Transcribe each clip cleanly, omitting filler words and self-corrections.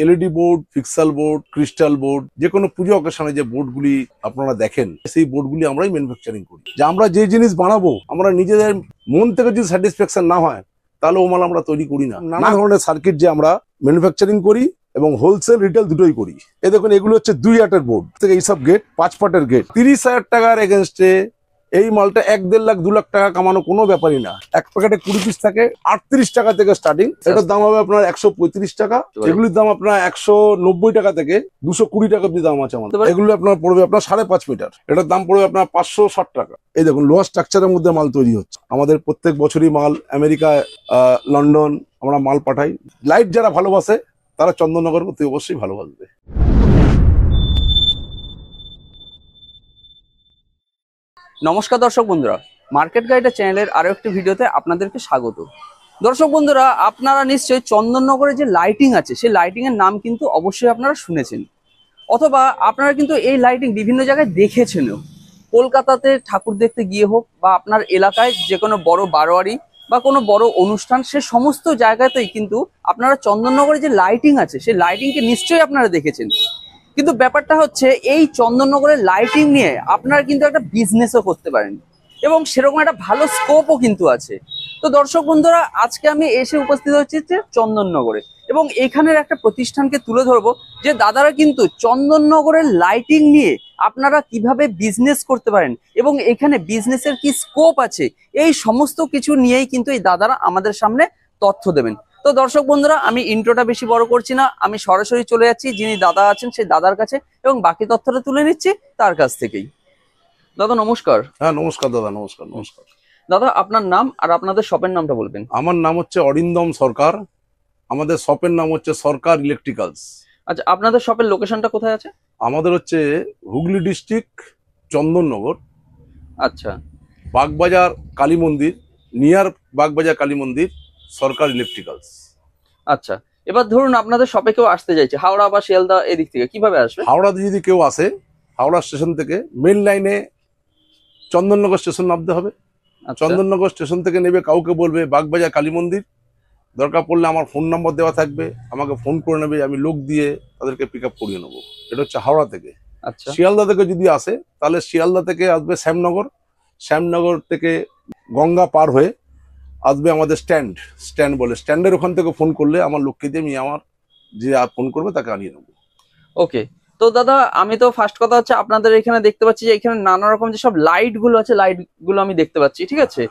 LED board, pixel board, crystal board, যে কোনো পুজো অকেশনে যে বোর্ডগুলি আপনারা দেখেন সেই বোর্ডগুলি আমরাই ম্যানুফ্যাকচারিং করি। যে আমরা যে জিনিস বানাবো আমরা নিজেদের মন থেকে যদি স্যাটিসফ্যাকশন না হয় তাহলে ও মাল আমরা তৈরি করি না। নানা ধরনের সার্কিট যে আমরা ম্যানুফ্যাকচারিং করি এবং হোলসেল রিটেল দুটোই করি। এই দেখুন এগুলো হচ্ছে 2 আটের বোর্ড থেকে এইসব গেট 5 পাটের গেট। 30,000 টাকার এগেনস্টে এই মালটা 1-1.5 লাখ 2 লাখ টাকা কামানো কোনো ব্যাপারই না। এক প্যাকেটে 20 পিস থাকে, 38 টাকা থেকে স্টার্টিং। এটার দাম হবে আপনার 135 টাকা। এগুলির দাম আপনার 190 টাকা থেকে 220 টাকা অব্দি দাম আছে আমাদের। এগুলো আপনার পড়বে আপনার 5.5 মিটার। এটার দাম পড়বে আপনার 560 টাকা। এই দেখুন লোহার স্ট্রাকচারের মধ্যে মাল তৈরি হচ্ছে। আমাদের প্রত্যেক বছরই মাল আমেরিকা, লন্ডন আমরা মাল পাঠাই। লাইট যারা ভালোবাসে তারা চন্দননগর অতি অবশ্যই ভালোবাসবে। নমস্কার দর্শক বন্ধুরা, মার্কেট গাইডের চ্যানেলের আরো একটি ভিডিওতে আপনাদেরকে স্বাগত। দর্শক বন্ধুরা, আপনারা নিশ্চয়ই চন্দননগরে যে লাইটিং আছে সেই লাইটিং এর নাম কিন্তু অবশ্যই আপনারা শুনেছেন, অথবা আপনারা কিন্তু এই লাইটিং বিভিন্ন জায়গায় দেখেছেনও। কলকাতাতে ঠাকুর দেখতে গিয়ে হোক বা আপনার এলাকায় যে কোনো বড় বারোয়ারি বা কোনো বড় অনুষ্ঠান, সে সমস্ত জায়গাতেই কিন্তু আপনারা চন্দননগরে যে লাইটিং আছে সেই লাইটিংকে নিশ্চয়ই আপনারা দেখেছেন। কিন্তু ব্যাপারটা হচ্ছে এই চন্দননগরের লাইটিং নিয়ে আপনারা কিন্তু একটা বিজনেসও করতে পারেন এবং সেরকম একটা ভালো স্কোপও কিন্তু আছে। তো দর্শক বন্ধুরা, আজকে আমি এসে উপস্থিত হচ্ছি যে চন্দননগরে, এবং এখানের একটা প্রতিষ্ঠানকে তুলে ধরবো যে দাদারা কিন্তু চন্দননগরের লাইটিং নিয়ে আপনারা কিভাবে বিজনেস করতে পারেন এবং এখানে বিজনেসের কি স্কোপ আছে, এই সমস্ত কিছু নিয়েই কিন্তু এই দাদারা আমাদের সামনে তথ্য দেবেন। তো দর্শক বন্ধুরা, আমি ইন্ট্রোটা বেশি বড় করছি না, আমি সরাসরি চলে যাচ্ছি যিনি দাদা আছেন সেই দাদার কাছে এবং বাকি তথ্যটা তুলে নিচ্ছি তার কাছ থেকেই। দাদা নমস্কার। হ্যাঁ নমস্কার দাদা, নমস্কার। নমস্কার দাদা, আপনার নাম আর আপনাদের শপের নামটা বলবেন। আমার নাম হচ্ছে অরিন্দম সরকার। আমাদের শপের নাম হচ্ছে সরকার ইলেকট্রিক্যালস। আচ্ছা, আপনাদের শপের লোকেশনটা কোথায় আছে? আমাদের হচ্ছে হুগলি ডিস্ট্রিক্ট, চন্দননগর। আচ্ছা, বাগবাজার কালী মন্দির, নিয়ার বাগবাজার কালী মন্দির, সরকার ইলেকট্রিক্যালস। আচ্ছা, এবার ধরুন আপনাদের শপে কেউ আসতে চাইছে হাওড়া বা শিয়ালদা এদিক থেকে, কিভাবে আসবে? হাওড়াতে যদি কেউ আসে, হাওড়া স্টেশন থেকে মেন লাইনে চন্দননগর স্টেশন নামতে হবে। আচ্ছা, চন্দননগর স্টেশন থেকে নেবে, কাউকে বলবে বাগবাজার কালী মন্দির। দরকার পড়লে আমার ফোন নাম্বার দেওয়া থাকবে, আমাকে ফোন করে নেবে, আমি লোক দিয়ে তাদেরকে পিক আপ করিয়ে নেবো। এটা হচ্ছে হাওড়া থেকে। আচ্ছা, শিয়ালদা থেকে যদি আসে তাহলে শিয়ালদা থেকে আসবে শ্যামনগর, শ্যামনগর থেকে গঙ্গা পার হয়ে আসবে আমাদের স্ট্যান্ড বলে, স্ট্যান্ডের ওখান থেকে ফোন করলে আমার লোককে দিয়ে আমি আমার যে ফোন করবে তাকে আনিয়ে নেবো। ওকে। তো দাদা, আমি তো ফার্স্ট কথা হচ্ছে আপনাদের এখানে দেখতে পাচ্ছি যে এখানে নানা রকম যেসব লাইট গুলো আছে, লাইট গুলো আমি দেখতে পাচ্ছি, ঠিক আছে।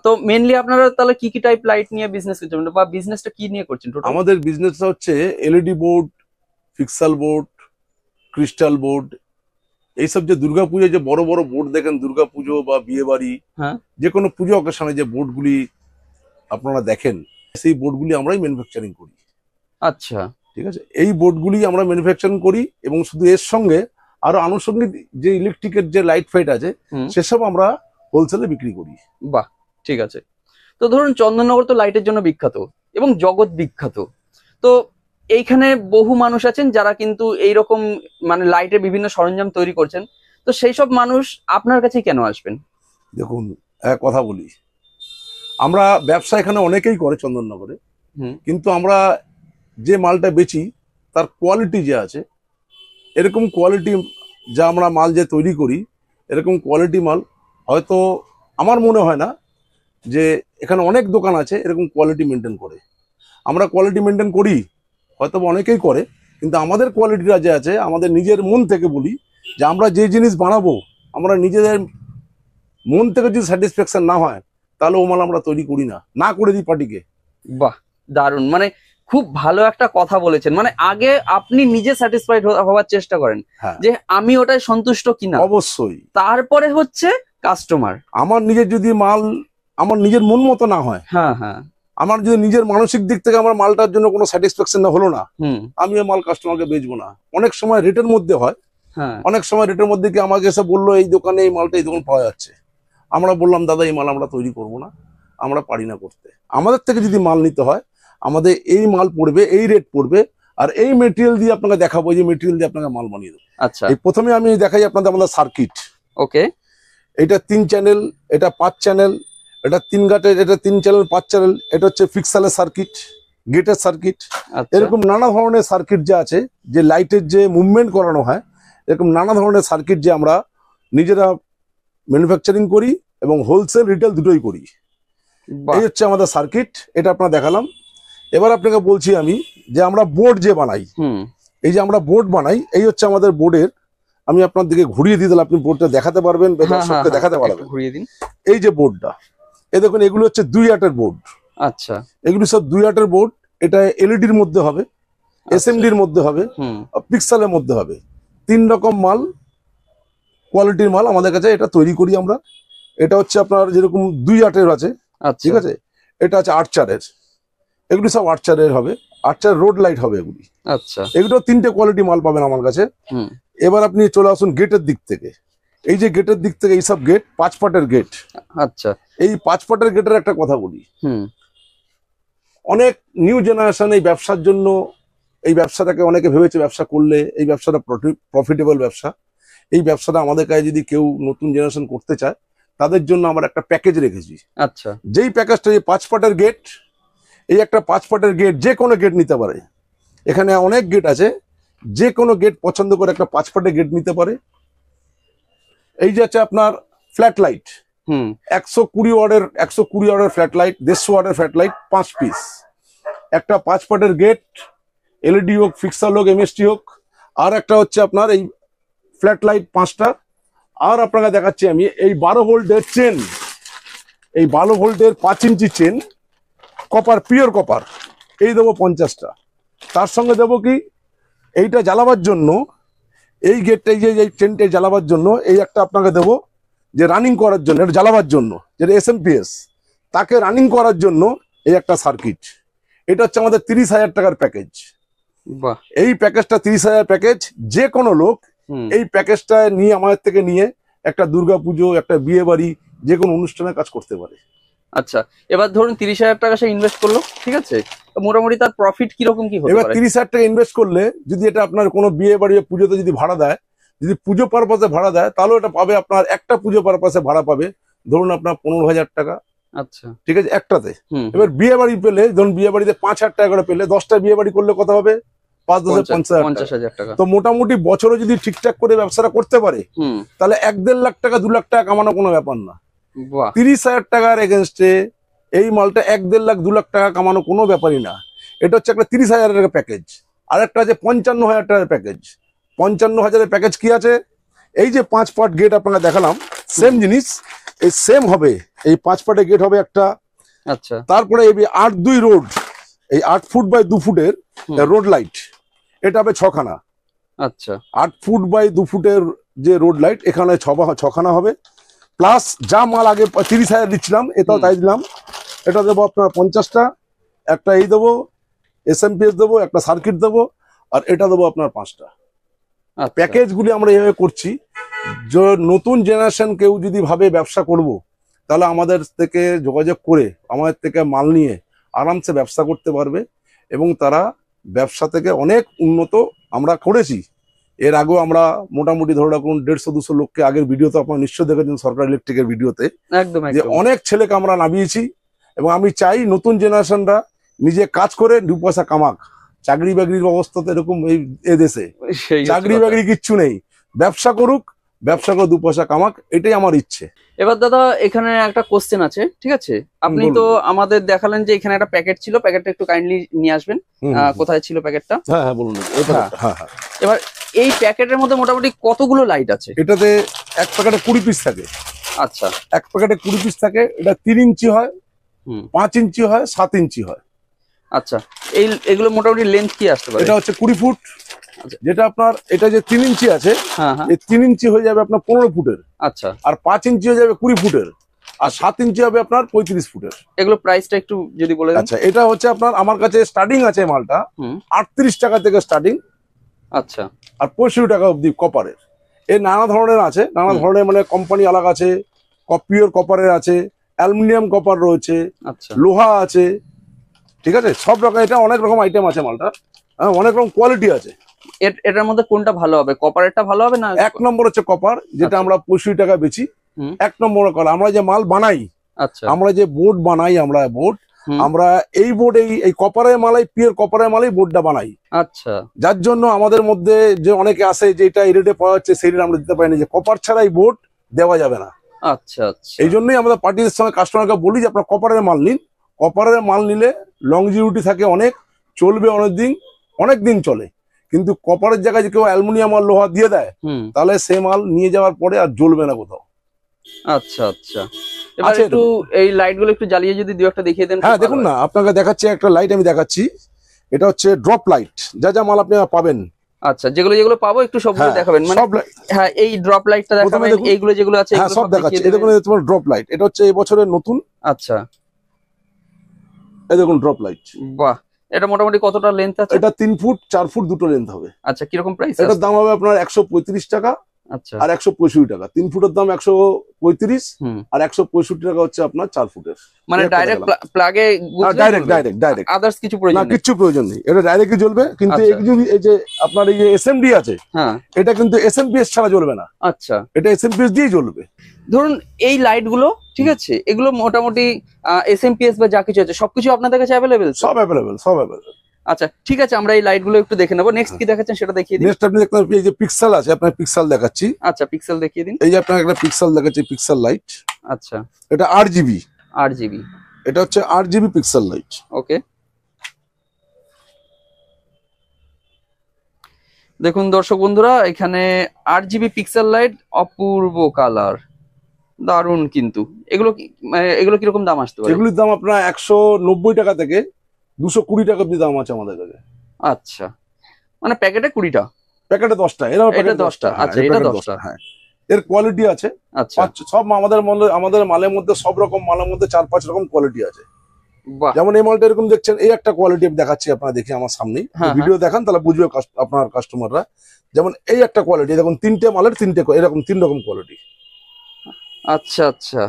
তো মেনলি আপনারা তাহলে কি কি টাইপ লাইট নিয়ে বিজনেস করছেন বা বিজনেসটা কি নিয়ে করছেন টোটাল? আমাদের বিজনেসটা হচ্ছে LED board, pixel board, crystal board. এইসব যে দুর্গাপুজোয় যে বড় বড় বোর্ড দেখেন, দুর্গাপুজো বা বিয়ে বাড়ি, হ্যাঁ, যে কোনো পুজো অকেশনে যে বোর্ডগুলি আপনারা দেখেন সেই বোর্ডগুলি আমরাই ম্যানুফ্যাকচারিং করি। আচ্ছা, ঠিক আছে, এই বোর্ডগুলি আমরা ম্যানুফ্যাকচারিং করি এবং শুধু এর সঙ্গে আরো আনুষঙ্গিক যে ইলেকট্রিকের যে লাইট ফাইট আছে সেসব আমরা হোলসেলে বিক্রি করি। বাহ, ঠিক আছে। তো ধরুন চন্দননগর তো লাইটের জন্য বিখ্যাত এবং জগৎ বিখ্যাত। তো এইখানে বহু মানুষ আছেন যারা কিন্তু এইরকম মানে লাইটের বিভিন্ন সরঞ্জাম তৈরি করছেন। তো সেই সব মানুষ আপনার কাছে কেন আসবেন? দেখুন, এক কথা বলি, আমরা ব্যবসা এখানে অনেকেই করে চন্দননগরে, কিন্তু আমরা যে মালটা বেচি তার কোয়ালিটি যে আছে, এরকম কোয়ালিটি যা আমরা মাল যে তৈরি করি, এরকম কোয়ালিটি মাল হয়তো আমার মনে হয় না যে এখানে অনেক দোকান আছে এরকম কোয়ালিটি মেনটেন করে। আমরা কোয়ালিটি মেনটেন করি, হয়তো অনেকেই করে, কিন্তু আমাদের কোয়ালিটিটা যে আছে, আমাদের নিজের মন থেকে বলি যে আমরা যে জিনিস বানাবো আমরা নিজেদের মন থেকে যদি স্যাটিসফ্যাকশন না হয় তাহলে ও মাল আমরা তৈরি করি না, না করে দিই পার্টিকে। বাহ, দারুণ, মানে খুব ভালো একটা কথা বলেছেন। মানে আগে আপনি নিজে স্যাটিসফাইড হওয়ার চেষ্টা করেন যে আমি ওটাই সন্তুষ্ট কিনা, অবশ্যই। তারপরে হচ্ছে কাস্টমার। আমার নিজের যদি মাল আমার নিজের মন মতো না হয়, হ্যাঁ হ্যাঁ, আমার যদি নিজের মানসিক দিক থেকে আমার মালটার জন্য কোনো স্যাটিসফ্যাকশন হলো না, আমি ওই মাল কাস্টমারকে বেচবো না। অনেক সময় রেটের মধ্যে হয়, অনেক সময় রেটের মধ্যে কি আমাকে এসে বললো এই দোকানে এই মালটা এই দোকান পাওয়া যাচ্ছে, আমরা বললাম দাদা এই মাল আমরা তৈরি করবো না, আমরা পারি না করতে। আমাদের থেকে যদি মাল নিতে হয় আমাদের এই মাল পড়বে, এই রেট পড়বে, আর এই মেটেরিয়াল দিয়ে আপনাকে দেখাবো, যে মেটেরিয়াল দিয়ে আপনাকে মাল বানিয়ে দেবো। আচ্ছা, এই প্রথমে আমি দেখাই আপনাদের আমাদের সার্কিট। ওকে, এটা 3 চ্যানেল, এটা 5 চ্যানেল, এটা 3 গাটের, এটা 3 চ্যানেল 5 চ্যানেল, এটা হচ্ছে পিক্সেলের সার্কিট। গেটের সার্কিট, আচ্ছা এরকম নানা ধরনের সার্কিট যে আছে, যে লাইটের যে মুভমেন্ট করানো হয়, এরকম নানা ধরনের সার্কিট যে আমরা নিজেরা ম্যানুফ্যাকচারিং করি এবং হোলসেল রিটেল দুটোই করি। বাহ এই হচ্ছে আমাদের সার্কিট, এটা আপনার দেখালাম। এবার আপনাকে বলছি আমি যে আমরা বোর্ড যে বানাই, হুম এই যে আমরা বোর্ড বানাই, এই হচ্ছে আমাদের বোর্ডের, আমি আপনার দিকে ঘুরিয়ে দিয়ে দিলে আপনি বোর্ডটা দেখাতে পারবেন বা দর্শককে দেখাতে পারবেন। একটু ঘুরিয়ে দিন। এই যে বোর্ডটা, এই দেখুন এগুলো হচ্ছে 2 আটের বোর্ড, আচ্ছা এগুলো সব 2 আটের বোর্ড। এটা এলইডির মধ্যে হবে, এসএমডির মধ্যে হবে, হুম পিক্সেলের মধ্যে হবে। 3 রকম মাল, কোয়ালিটির মাল আমাদের কাছে এটা তৈরি করি আমরা। এটা হচ্ছে আপনার যেরকম 2 আটের আছে, আচ্ছা ঠিক আছে, এটা আছে 8 চারের, এগুলি সব 8 চারের হবে, 8 চার রোড লাইট হবে এগুলি। আচ্ছা এগুলো 3টে কোয়ালিটি মাল পাবেন আমার কাছে। হুম এবার আপনি চলে আসুন গেটের দিক থেকে। এই যে গেটের দিক থেকে এইসব গেট 5 পাটের গেট। আচ্ছা এই 5 পাটের গেটের একটা কথা বলি, হুম অনেক নিউ জেনারেশন এই ব্যবসার জন্য, এই ব্যবসাটাকে অনেকে ভেবেছে ব্যবসা করলে এই ব্যবসাটা প্রফিটেবল ব্যবসা। এই ব্যবসাটা আমাদের কাছে যদি কেউ নতুন জেনারেশন করতে চায় তাদের জন্য আমরা একটা প্যাকেজ রেখেছি। আচ্ছা যেই প্যাকেজটা, এই 5 পাটের গেট, এই একটা 5 পাটের গেট যে কোনো গেট নিতে পারে। এখানে অনেক গেট আছে, যে কোনো গেট পছন্দ করে একটা 5 পাটের গেট নিতে পারে। এই যে আছে আপনার ফ্ল্যাট লাইট, হুম 120 ওয়াটের ফ্ল্যাট লাইট, 150 ওয়াটের ফ্ল্যাট লাইট 5 পিস। একটা 5 পাটের গেট, এলইডি হোক, ফিক্সাল হোক, এমএসটি হোক। আর একটা হচ্ছে আপনার এই ফ্ল্যাট লাইট 5টা। আর আপনাকে দেখাচ্ছি আমি এই 12 ভোল্টের চেন, এই 12 ভোল্টের 5 ইঞ্চি চেন, কপার, পিওর কপার, এই দেবো 50টা। তার সঙ্গে দেবো কি, এইটা জ্বালাবার জন্য, এই গেটটা, এই যে এই চেনটা জ্বালাবার জন্য এই একটা আপনাকে দেবো, যে রানিং করার জন্য, এটা জ্বালাবার জন্য, যেটা এসএমপিএস, তাকে রানিং করার জন্য এই একটা সার্কিট। এটা হচ্ছে আমাদের 30,000 টাকার প্যাকেজ। বাহ এই প্যাকেজটা 30,000 প্যাকেজ। যে কোনো লোক হুম এই প্যাকেজটা নিয়ে, আমাদের থেকে নিয়ে একটা দুর্গাপুজো, একটা বিয়ে বাড়ি, যে কোনো অনুষ্ঠানে কাজ করতে পারে। আচ্ছা এবার ধরুন 30,000 টাকা সে ইনভেস্ট করলো, ঠিক আছে, তো মোটামুটি তার প্রফিট কিরকম কি হতে এবার পারে? 30,000 টাকা ইনভেস্ট করলে, যদি এটা আপনার কোনো বিয়ে বাড়ি বা পুজোতে যদি ভাড়া দেয়, যদি পুজো পারপাসে ভাড়া দেয়, তাহলে এটা পাবে আপনার, একটা পুজো পারপাসে ভাড়া পাবে ধরুন আপনার 15,000 টাকা, আচ্ছা ঠিক আছে, একটাতে। হুম এবার বিয়ে বাড়ি পেলে, ধরুন বিয়ে বাড়িতে 5,000 টাকা করে পেলে, 10টা বিয়ে বাড়ি করলে কত হবে? 5-10 50,000 টাকা। 50,000 টাকা। তো মোটামুটি বছরে যদি ঠিকঠাক করে ব্যবসাটা করতে পারে, হুম তাহলে 1-1.5 লাখ টাকা, 2 লাখ টাকা কামানো কোনো ব্যাপার না। বাহ 30,000 টাকার এগেনস্টে এই মালটা 1-1.5 লাখ, 2 লাখ টাকা কামানো কোনো ব্যাপারই না। এটা হচ্ছে একটা 30,000 টাকা প্যাকেজ। আর একটা আছে 55,000 টাকার প্যাকেজ। 55,000 প্যাকেজ কি আছে? এই যে 5 পার্ট গেট আপনাকে দেখালাম, সেম জিনিস, এই সেম হবে, এই 5 পার্টের গেট হবে একটা। আচ্ছা তারপরে এই 8-2 রোড, এই 8 ফুট বাই 2 ফুটের রোড লাইট, এটা হবে 6খানা। আচ্ছা 8 ফুট বাই 2 ফুটের যে রোড লাইট, এখানে 6খানা হবে। প্লাস যা মাল আগে 30,000 দিচ্ছিলাম, এটাও তাই দিলাম। এটা দেবো আপনার 50টা, একটা এই দেবো এসএমপিএস দেবো, একটা সার্কিট দেবো, আর এটা দেবো আপনার 5টা। আচ্ছা প্যাকেজগুলি আমরা এইভাবে করছি। যে নতুন জেনারেশন কেউ যদি ভাবে ব্যবসা করব, তাহলে আমাদের থেকে যোগাযোগ করে আমাদের থেকে মাল নিয়ে আরামসে ব্যবসা করতে পারবে, এবং তারা ব্যবসা থেকে অনেক উন্নত আমরা করেছি। এর আগেও আমরা মোটামুটি ধরে রাখুন 150-200 লোককে, আগের ভিডিওতে আপনারা নিশ্চয় দেখেছেন সরকার ইলেকট্রিকের ভিডিওতে, একদম যে একদম অনেক ছেলেকে আমরা নামিয়েছি। এবং আমি চাই নতুন জেনারেশনরা নিজে কাজ করে 2 পয়সা কামাক। চাকরি বাকরির অবস্থা তো এরকম এই দেশে, সেই চাকরি হচ্ছে কথা। বাকরি কিচ্ছু নেই, ব্যবসা করুক, ব্যবসা করে 2 পয়সা কামাক, এটাই আমার ইচ্ছে। এবার দাদা এখানে একটা কোশ্চেন আছে, ঠিক আছে, আপনি বলুন। তো আমাদের দেখালেন যে এখানে একটা প্যাকেট ছিল, প্যাকেটটা একটু কাইন্ডলি নিয়ে আসবেন। হুম, কোথায় ছিল প্যাকেটটা? হ্যাঁ হ্যাঁ বলুন। হ্যাঁ। হ্যাঁ হ্যাঁ, এবার এই প্যাকেটের মধ্যে মোটামুটি কতগুলো লাইট আছে? এটাতে এক প্যাকেটে 20 পিস থাকে। আচ্ছা এক প্যাকেটে 20 পিস থাকে। এটা 3 ইঞ্চি হয়, হুম 5 ইঞ্চি হয়, 7 ইঞ্চি হয়। আচ্ছা এগুলো মোটামুটি লেন্থ কি আসতে পারে? এটা হচ্ছে 20 ফুট। আচ্ছা। যেটা আপনার, এটা যে 3 ইঞ্চি আছে, হ্যাঁ হ্যাঁ এই 3 ইঞ্চি হয়ে যাবে আপনার 15 ফুটের, আচ্ছা আর 5 ইঞ্চি হয়ে যাবে 20 ফুটের, আর 7 ইঞ্চি হবে আপনার 35 ফুটের। এগুলো প্রাইসটা একটু যদি বলে দেন। আচ্ছা, এটা হচ্ছে আপনার, আমার কাছে স্টার্টিং আছে মালটা হুম 38 টাকা থেকে স্টার্টিং, আচ্ছা আর 65 টাকা অব্দি কপারের। এর নানা ধরনের আছে, নানা ধরনের মানে কোম্পানি আলাদা আছে, পিওর কপারের আছে, অ্যালুমিনিয়াম কপার রয়েছে, আচ্ছা লোহা আছে, ঠিক আছে, সব রকম। এটা অনেক রকম আইটেম আছে মালটা, হ্যাঁ, অনেক রকম কোয়ালিটি আছে। এটার মধ্যে কোনটা ভালো হবে? কপারেরটা ভালো হবে না? 1 নম্বর হচ্ছে কপার, যেটা আচ্ছা। আমরা 65 টাকা বেচি। হুম 1 নম্বর কল। আমরা যে মাল বানাই, আচ্ছা আমরা যে বোর্ড বানাই, আমরা বোর্ড আমরা এই বোর্ড এই কপারের মালাই পিওর কপারের মালাই বোর্ডটা বানাই। আচ্ছা, যার জন্য আমাদের মধ্যে যে অনেকে আসে যে এটা এই রেটে পাওয়া যাচ্ছে সেই রেট আমরা দিতে পারি না, যে কপার ছাড়া এই বোর্ড দেওয়া যাবে না। আচ্ছা আচ্ছা, এই জন্যই আমাদের পার্টিদের সঙ্গে কাস্টমারকে বলি যে আপনার কপারের মাল নিন। কপারের মাল নিলে লংজিভিটি থাকে, অনেক চলবে, অনেক দিন চলে। কিন্তু কপারের জায়গায় যে কেউ অ্যালুমিনিয়াম আর লোহা দিয়ে দেয়, তাহলে সে মাল নিয়ে যাওয়ার পরে আর জ্বলবে না কোথাও। আচ্ছা আচ্ছা, এবার একটু এই লাইট গুলো একটু জ্বালিয়ে যদি দু একটা দেখিয়ে দেন। হ্যাঁ দেখুন না, আপনাকে দেখাচ্ছি একটা লাইট, আমি দেখাচ্ছি। এটা হচ্ছে ড্রপ লাইট, যা যা মাল আপনি পাবেন। আচ্ছা, যেগুলো পাবো একটু সবগুলো দেখাবেন, মানে হ্যাঁ এই ড্রপ লাইটটা দেখাবেন, এইগুলো যেগুলো আছে হ্যাঁ সব দেখাচ্ছি। এই দেখুন তোমার ড্রপ লাইট, এটা হচ্ছে এই বছরের নতুন। আচ্ছা, এই দেখুন ড্রপ লাইট। বাহ, এটা মোটামুটি কতটা লেন্থ আছে? এটা 3 ফুট 4 ফুট দুটো লেন্থ হবে। আচ্ছা, কিরকম প্রাইস? এটার দাম হবে আপনার 135 টাকা। আচ্ছা, আর 165 টাকা। 3 ফুটের দাম 135, আর 165 টাকা হচ্ছে আপনার 4 ফুটের। মানে ডাইরেক্ট প্লাগে ডাইরেক্ট আদার্স কিছু প্রয়োজন না, কিছু প্রয়োজন নেই, এটা ডাইরেক্টই জ্বলবে। কিন্তু এই যে আপনার এই যে এসএমডি আছে, হ্যাঁ এটা কিন্তু এসএমপিএস ছাড়া জ্বলবে না। আচ্ছা, এটা এসএমপিএস দিয়েই জ্বলবে। ধরুন এই লাইট গুলো, ঠিক আছে, এগুলো মোটামুটি এসএমপিএস বা যা কিছু আছে সবকিছু আপনাদের কাছে অ্যাভেলেবেল? সব অ্যাভেলেবেল। আচ্ছা ঠিক আছে, আমরা এই লাইট গুলো একটু দেখে নেবো। নেক্সট কি দেখাচ্ছেন সেটা দেখিয়ে দিন। নেক্সট আপনি দেখতে পাবেন এই যে পিক্সেল আছে, আপনার পিক্সেল দেখাচ্ছি। আচ্ছা, পিক্সেল দেখিয়ে দিন। এই যে আপনার একটা পিক্সেল দেখাচ্ছি, পিক্সেল লাইট। আচ্ছা, এটা 8GB। এটা হচ্ছে 8GB পিক্সেল লাইট। ওকে, দেখুন দর্শক বন্ধুরা, এখানে 8GB পিক্সেল লাইট, অপূর্ব কালার, দারুন। কিন্তু এগুলো কিরকম দাম আসতে পারে? এগুলোর দাম আপনার 190 টাকা থেকে 220 টাকা অব্দি দাম আছে আমাদের কাছে। আচ্ছা, মানে প্যাকেটে 20টা, প্যাকেটে 10টা। এটা 10টা। আচ্ছা, এটা 10টা। হ্যাঁ, এর কোয়ালিটি আছে। আচ্ছা, সব আমাদের মালের মধ্যে সব রকম মালের মধ্যে 4-5 রকম কোয়ালিটি আছে। বাহ, যেমন এই মালটা এরকম দেখছেন, এই একটা কোয়ালিটি দেখাচ্ছি আপনারা, দেখি আমার সামনেই ভিডিও দেখান তাহলে বুঝবে আপনার কাস্টমাররা। যেমন এই একটা কোয়ালিটি দেখুন, 3টে মালের 3টে এরকম 3 রকম কোয়ালিটি। আচ্ছা আচ্ছা,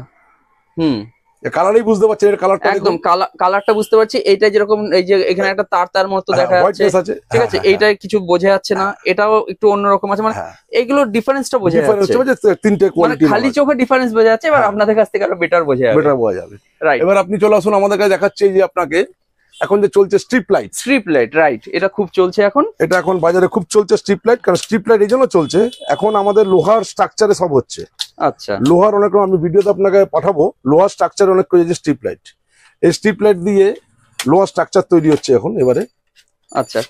কালারই বুঝতে পারছেন, এর কালারটা একদম কালারটা বুঝতে পারছি। এইটা যেরকম এই যে এখানে একটা তার মতো দেখা যাচ্ছে, ঠিক আছে, এইটা কিছু বোঝা যাচ্ছে না, এটাও একটু অন্যরকম আছে, মানে এইগুলোর ডিফারেন্সটা বোঝা যাচ্ছে। 3টে কোয়ালিটি, খালি চোখে ডিফারেন্স বোঝা যাচ্ছে। এবার আপনাদের কাছ থেকে আরো বেটার বোঝা যাবে। রাইট, এবার আপনি চলে আসুন আমাদের কাছে, দেখাচ্ছে যে আপনাকে এখন যে চলছে স্ট্রিপ লাইট। রাইট, এটা খুব চলছে এখন। এটা এখন বাজারে খুব চলছে স্ট্রিপ লাইট। কারণ স্ট্রিপ লাইট এই জন্য চলছে, এখন আমাদের লোহার স্ট্রাকচারে সব হচ্ছে। আচ্ছা, লোহার অনেক রকম, আমি ভিডিওতে আপনাকে পাঠাবো, লোহার স্ট্রাকচার অনেক করে যে স্ট্রিপ লাইট, এই স্ট্রিপ লাইট দিয়ে লোহার স্ট্রাকচার তৈরি হচ্ছে এখন। এবারে আচ্ছা,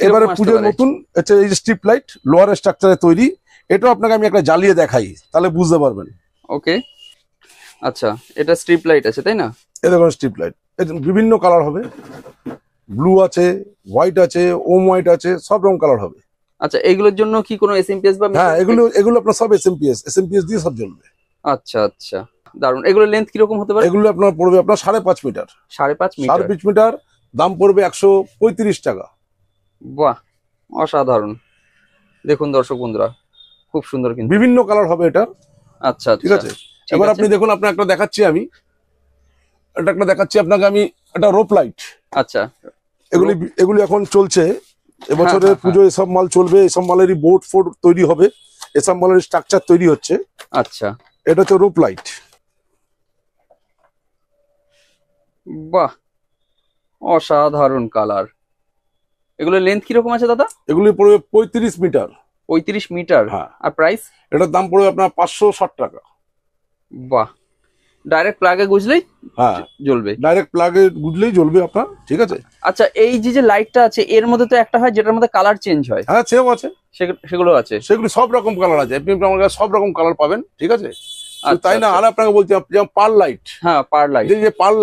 এবারে পুজোর নতুন হচ্ছে এই যে স্ট্রিপ লাইট লোহার স্ট্রাকচারে তৈরি। এটাও আপনাকে আমি একটা জ্বালিয়ে দেখাই, তাহলে বুঝতে পারবেন। ওকে, আচ্ছা, এটা স্ট্রিপ লাইট আছে তাই না? এই দেখুন স্ট্রিপ লাইট, বিভিন্ন কালার হবে, ব্লু আছে, হোয়াইট আছে, ওম হোয়াইট আছে, সব রকম কালার হবে। আচ্ছা, এগুলোর জন্য কি কোনো এসএমপিএস বা? হ্যাঁ, এগুলো আপনার সব এসএমপিএস দিয়ে সব জ্বলবে। আচ্ছা আচ্ছা, দারুন। এগুলোর লেন্থ কিরকম হতে পারে? এগুলো আপনার পড়বে আপনার 5.5 মিটার। 5.5 মিটার, দাম পড়বে 135 টাকা। বাহ, অসাধারণ। দেখুন দর্শক বন্ধুরা, খুব সুন্দর, কিন্তু বিভিন্ন কালার হবে এটা। আচ্ছা, ঠিক আছে। এবার আপনি দেখুন, আপনাকে একটা দেখাচ্ছি আমি, আপনাকে আমি একটা রোপ লাইট। আচ্ছা, এগুলি এখন চলছে এবছরের পুজো, এসব মাল চলবে, এসব মালেরই বোর্ড তৈরি হবে, এসব মালের স্ট্রাকচার তৈরি হচ্ছে। আচ্ছা, এটা হচ্ছে রোপ লাইট। বাহ, অসাধারণ কালার। এগুলোর লেন্থ কিরকম আছে দাদা? এগুলি পড়বে 35 মিটার। 35 মিটার। হ্যাঁ। আর প্রাইস? এটার দাম পড়বে আপনার 560 টাকা। বাহ, ডাইরেক্ট প্লাগে গুজলেই জ্বলবে? ডাইরেক্ট প্লাগে গুজলেই জ্বলবে আপনার, ঠিক আছে। আচ্ছা, এই যে লাইটটা আছে, এর মধ্যে তো একটা হয় যেটার মধ্যে কালার চেঞ্জ হয়। হ্যাঁ, সেও আছে, সেগুলো আছে। সেগুলি সব রকম কালার আছে, আপনি আমার কাছে সব রকম কালার পাবেন, ঠিক আছে। তাই না, আর আপনাকে বলছি, যেমন পার লাইট। হ্যাঁ, পার লাইট, যে পার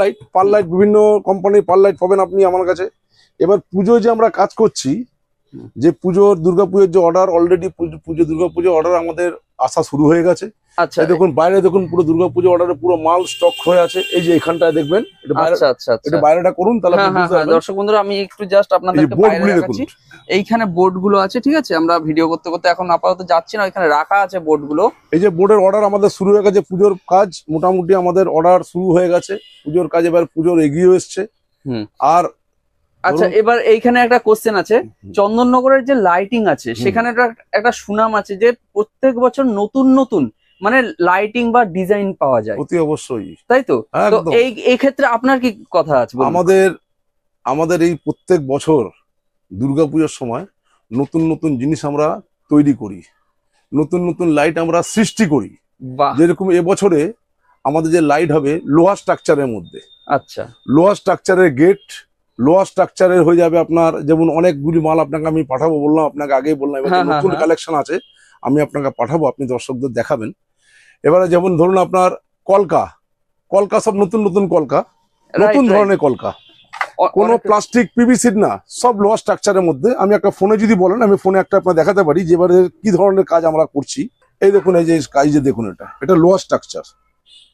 লাইট বিভিন্ন কোম্পানির পার লাইট পাবেন আপনি আমার কাছে। এবার পুজো যে আমরা কাজ করছি, যে দুর্গাপুজোর যে অর্ডার, অলরেডি দুর্গাপুজোর অর্ডার আমাদের আসা শুরু হয়ে গেছে। আচ্ছা, দেখুন বাইরে দেখুন, পুরো দুর্গাপুজো অর্ডারে পুরো মাল স্টক হয়ে আছে। এই যে এখানটায় দেখবেন, এটা বাইরেটা করুন, তাহলে দর্শক বন্ধুরা আমি একটু জাস্ট আপনাদেরকে বাইরে দেখাচ্ছি। এইখানে বোর্ড গুলো আছে, ঠিক আছে, আমরা ভিডিও করতে করতে এখন আপাতত যাচ্ছি না, এখানে রাখা আছে বোর্ড গুলো। এই যে বোর্ডের অর্ডার আমাদের শুরু হয়ে গেছে, পুজোর কাজ মোটামুটি আমাদের অর্ডার শুরু হয়ে গেছে, পুজোর কাজ এবার পুজোর এগিয়ে এসছে। আর আচ্ছা, এবার এইখানে একটা কোশ্চেন আছে, চন্দননগরের যে লাইটিং আছে সেখানে একটা সুনাম আছে যে প্রত্যেক বছর নতুন নতুন মানে লাইটিং বা ডিজাইন পাওয়া যায়, অতি অবশ্যই। তাই তো? তো একদম। এই ক্ষেত্রে আপনার কি কথা আছে বলুন? আমাদের এই প্রত্যেক বছর দুর্গাপূজার সময় নতুন নতুন জিনিস আমরা তৈরি করি, নতুন নতুন লাইট আমরা সৃষ্টি করি। বাহ, যেরকম এবছরে আমাদের যে লাইট হবে লোহা স্ট্রাকচারের মধ্যে, আচ্ছা লোহা স্ট্রাকচারের গেট, লোহা স্ট্রাকচারের হয়ে যাবে আপনার, যেমন অনেকগুলি মাল আপনাকে আমি পাঠাবো, বললাম আপনাকে আগেই বললাম, এবার হ্যাঁ, হ্যাঁ, নতুন হ্যাঁ। কালেকশন আছে, আমি আপনাকে পাঠাবো, আপনি দর্শকদের দেখাবেন। এবারে যেমন ধরুন আপনার কলকা, কলকা সব নতুন নতুন কলকা, নতুন Right, right. ধরনের কলকা, কোনো অনেক- প্লাস্টিক পিভিসির না, সব লোহা স্ট্রাকচারের মধ্যে। আমি একটা ফোনে যদি বলেন, আমি ফোনে একটা আপনার দেখাতে পারি যে এবারে কি ধরনের কাজ আমরা করছি। এই দেখুন, এই যে কাজ, যে দেখুন এটা লোহা স্ট্রাকচার,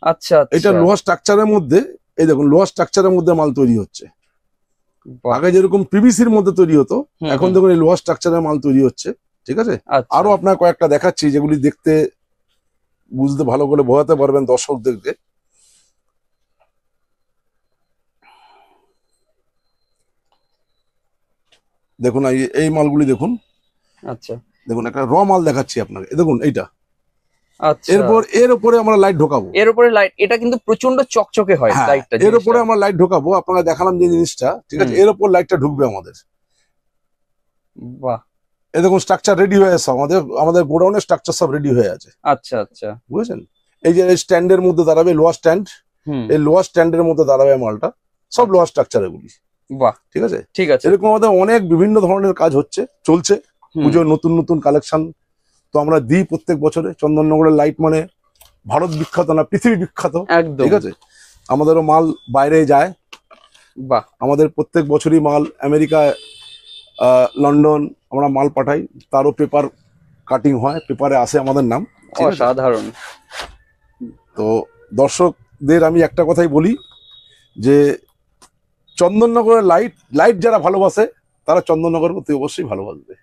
আচ্ছা এটা আচ্ছা, লোহা স্ট্রাকচারের মধ্যে, এই দেখুন লোহা স্ট্রাকচারের মধ্যে মাল তৈরি হচ্ছে। বাহ, আগে যেরকম পিভিসির মধ্যে তৈরি হতো, হুম, এখন হুম, দেখুন এই লোহা স্ট্রাকচারের মাল তৈরি হচ্ছে। ঠিক আছে, আচ্ছা, আরো আপনার কয়েকটা দেখাচ্ছি যেগুলি দেখতে বুঝতে ভালো করে বোঝাতে পারবেন দর্শকদেরকে। দেখুন এই মালগুলি দেখুন, আচ্ছা দেখুন একটা র মাল দেখাচ্ছি আপনাকে, দেখুন এইটা। আচ্ছা, এরপর এর উপরে আমরা লাইট ঢোকাবো। এর উপরে লাইট, এটা কিন্তু প্রচন্ড চকচকে হয় হ্যাঁ, লাইটটা, এর উপরে আমরা লাইট ঢোকাবো, আপনাকে দেখালাম যে জিনিসটা, ঠিক আছে, হুম। এর উপর লাইটটা ঢুকবে আমাদের। বাহ, এই দেখুন স্ট্রাকচার রেডি হয়ে আছে, আমাদের গোডাউনের স্ট্রাকচার সব রেডি হয়ে আছে, আচ্ছা আচ্ছা, বুঝেছেন। এই যে স্ট্যান্ডের মধ্যে দাঁড়াবে, লোহার স্ট্যান্ড, হুম, এই লোহার স্ট্যান্ডের মধ্যে দাঁড়াবে মালটা, সব লোহার স্ট্রাকচার এগুলি। বাহ, ঠিক আছে, ঠিক আছে, এরকম আমাদের অনেক বিভিন্ন ধরনের কাজ চলছে। হুম, পুজোর নতুন নতুন কালেকশন তো আমরা দিই প্রত্যেক বছরে। চন্দননগরের লাইট মানে ভারত বিখ্যাত না, পৃথিবী বিখ্যাত। একদম, ঠিক আছে, আমাদেরও মাল বাইরে যায়, বাহ, আমাদের প্রত্যেক বছরই মাল আমেরিকা, লন্ডন আমরা মাল পাঠাই, তারও পেপার কাটিং হয়, পেপারে আসে আমাদের নাম। ঠিক আছে, অসাধারণ, তো দর্শকদের আমি একটা কথাই বলি যে চন্দননগরের লাইট যারা ভালোবাসে তারা চন্দননগর অতি অবশ্যই ভালোবাসবে।